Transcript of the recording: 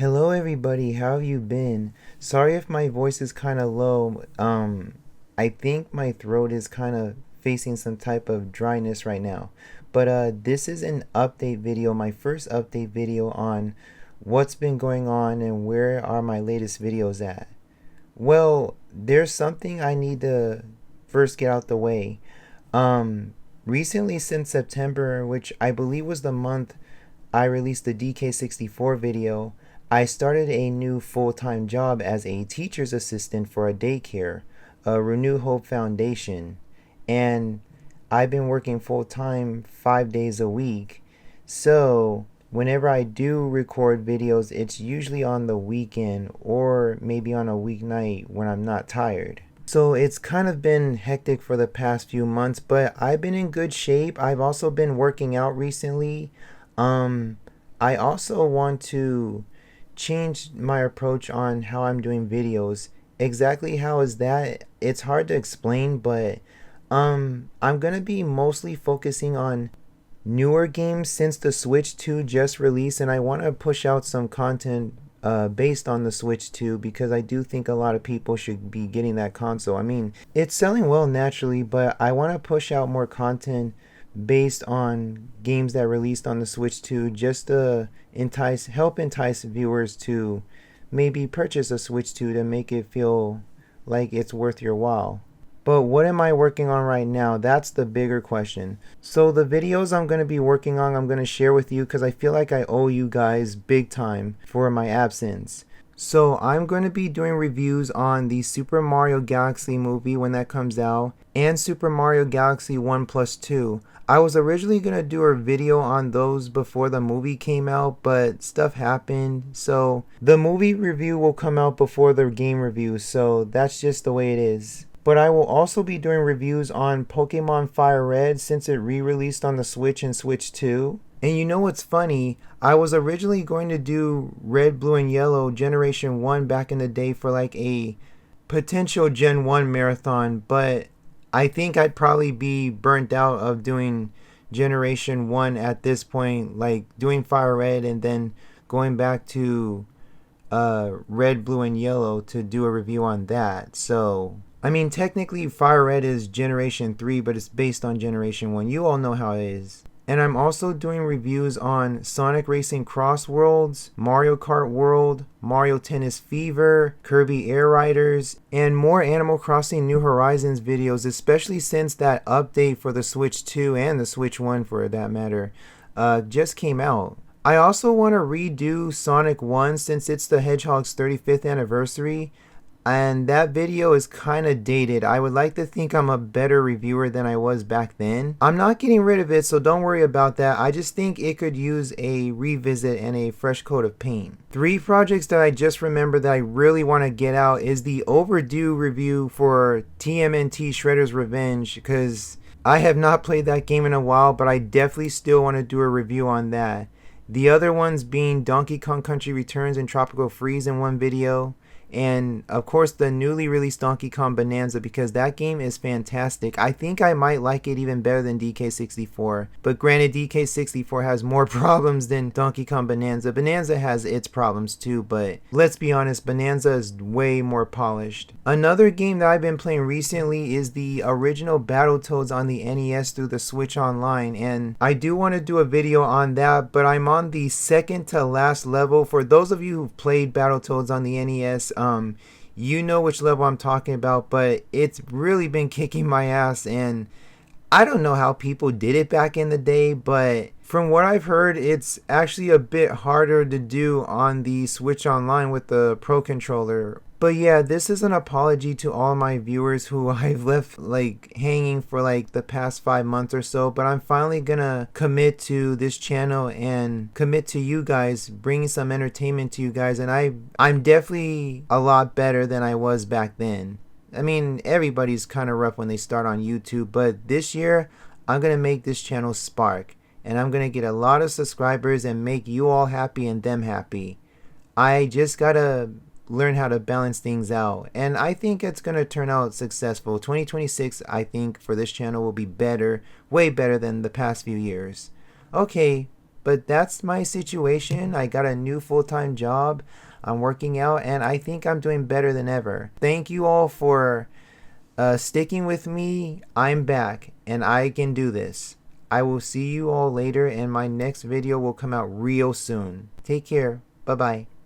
Hello everybody, how have you been? Sorry if my voice is kind of low. I think my throat is kind of facing some type of dryness right now. But this is an update video, my first update video on what's been going on and where are my latest videos at. Well, there's something I need to first get out the way. Recently since September, which I believe was the month I released the DK64 video, I started a new full-time job as a teacher's assistant for a daycare, a Renew Hope Foundation, and I've been working full-time 5 days a week. So whenever I do record videos, it's usually on the weekend or maybe on a weeknight when I'm not tired. So it's kind of been hectic for the past few months, but I've been in good shape. I've also been working out recently. Um, I also want to change my approach on how I'm doing videos. Exactly how is that? It's hard to explain, but I'm gonna be mostly focusing on newer games since the Switch 2 just released, and I want to push out some content based on the Switch 2 because I do think a lot of people should be getting that console. I mean, it's selling well naturally, but I want to push out more content based on games that released on the Switch 2 just to help entice viewers to maybe purchase a Switch 2 to make it feel like it's worth your while. But what am I working on right now? That's the bigger question. So the videos I'm going to be working on, I'm going to share with you because I feel like I owe you guys big time for my absence. So I'm going to be doing reviews on the Super Mario Galaxy movie when that comes out and Super Mario Galaxy 1 plus 2. I was originally going to do a video on those before the movie came out, but stuff happened. So the movie review will come out before the game review, so that's just the way it is. But I will also be doing reviews on Pokemon Fire Red since it re-released on the Switch and Switch 2. And you know what's funny? I was originally going to do Red, Blue, and Yellow Generation 1 back in the day for like a potential Gen 1 marathon, but I think I'd probably be burnt out of doing Generation 1 at this point, like doing Fire Red and then going back to Red, Blue, and Yellow to do a review on that. So I mean, technically Fire Red is Generation 3, but it's based on Generation 1. You all know how it is. And I'm also doing reviews on Sonic Racing Cross Worlds, Mario Kart World, Mario Tennis Fever, Kirby Air Riders, and more Animal Crossing New Horizons videos, especially since that update for the Switch 2 and the Switch 1 for that matter just came out. I also want to redo Sonic 1 since it's the Hedgehog's 35th anniversary. And that video is kind of dated. I would like to think I'm a better reviewer than I was back then. I'm not getting rid of it, so don't worry about that. I just think it could use a revisit and a fresh coat of paint. 3 projects that I just remembered that I really want to get out is the overdue review for TMNT Shredder's Revenge, because I have not played that game in a while, but I definitely still want to do a review on that. The other ones being Donkey Kong Country Returns and Tropical Freeze in one video. And of course the newly released Donkey Kong Bonanza, because that game is fantastic. I think I might like it even better than DK64. But granted, DK64 has more problems than Donkey Kong Bonanza. Bonanza has its problems too, but let's be honest, Bonanza is way more polished. Another game that I've been playing recently is the original Battletoads on the NES through the Switch Online. And I do want to do a video on that, but I'm on the second to last level. For those of you who've played Battletoads on the NES, you know which level I'm talking about, but it's really been kicking my ass, and I don't know how people did it back in the day, but from what I've heard, it's actually a bit harder to do on the Switch Online with the Pro Controller. But yeah, this is an apology to all my viewers who I've left like hanging for like the past 5 months or so, but I'm finally gonna commit to this channel and commit to you guys, bringing some entertainment to you guys, and I'm definitely a lot better than I was back then. I mean, everybody's kind of rough when they start on YouTube, but this year I'm gonna make this channel spark, and I'm gonna get a lot of subscribers and make you all happy and them happy. I just gotta learn how to balance things out, and I think it's going to turn out successful. 2026, I think, for this channel will be better, way better than the past few years. Okay, But that's my situation. I got a new full-time job. I'm working out and I think I'm doing better than ever. Thank you all for sticking with me. I'm back and I can do this. I will see you all later and my next video will come out real soon. Take care. Bye bye.